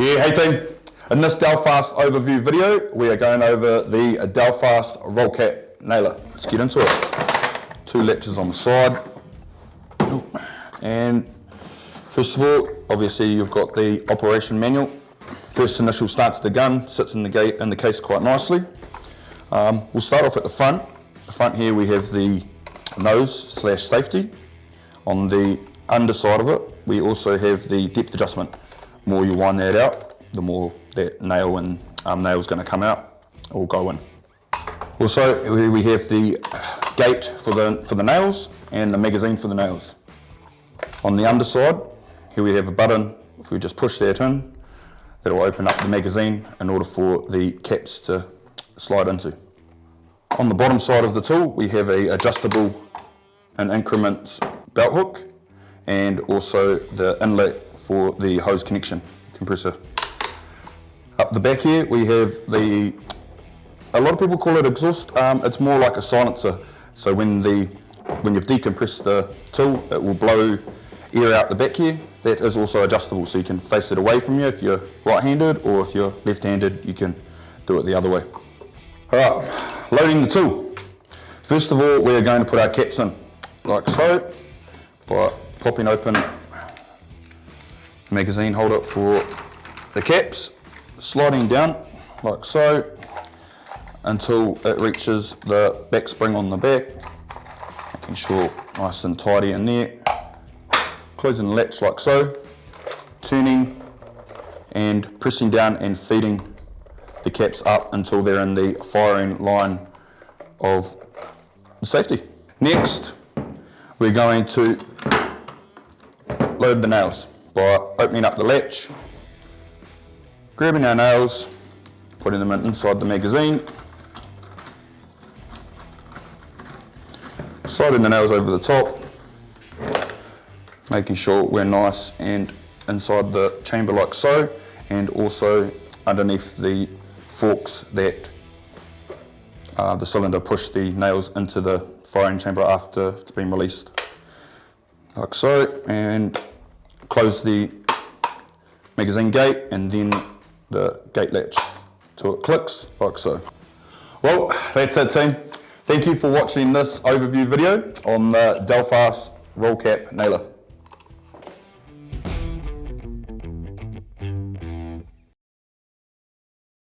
Yeah, hey team. In this Delfast overview video, we are going over the Delfast roll cap nailer. Let's get into it. Two latches on the side. And first of all, obviously you've got the operation manual. First initial start to the gun, sits in the case quite nicely. We'll start off at the front. The front here we have the nose / safety. On the underside of it, we also have the depth adjustment. The more you wind that out, the more that nail and nail's going to come out or go in. Also, we have the gate for the nails and the magazine for the nails. On the underside, here we have a button. If we just push that in, that will open up the magazine in order for the caps to slide into. On the bottom side of the tool, we have a adjustable in increments belt hook and also the inlet for the hose connection compressor. Up the back here we have a lot of people call it exhaust, it's more like a silencer. So when you've decompressed the tool, it will blow air out the back here. That is also adjustable, so you can face it away from you if you're right-handed, or if you're left-handed you can do it the other way. Alright, loading the tool. First of all, we're going to put our caps in, like so, by popping open magazine holder for the caps, sliding down like so until it reaches the back spring on the back, making sure nice and tidy in there, closing the latch like so, turning and pressing down and feeding the caps up until they're in the firing line of the safety. Next, we're going to load the nails by opening up the latch, grabbing our nails, putting them inside the magazine, sliding the nails over the top, making sure we're nice and inside the chamber like so, and also underneath the forks that the cylinder push the nails into the firing chamber after it's been released, like so, and close the magazine gate and then the gate latch till it clicks like so. Well, that's it team. Thank you for watching this overview video on the Delfast roll cap nailer.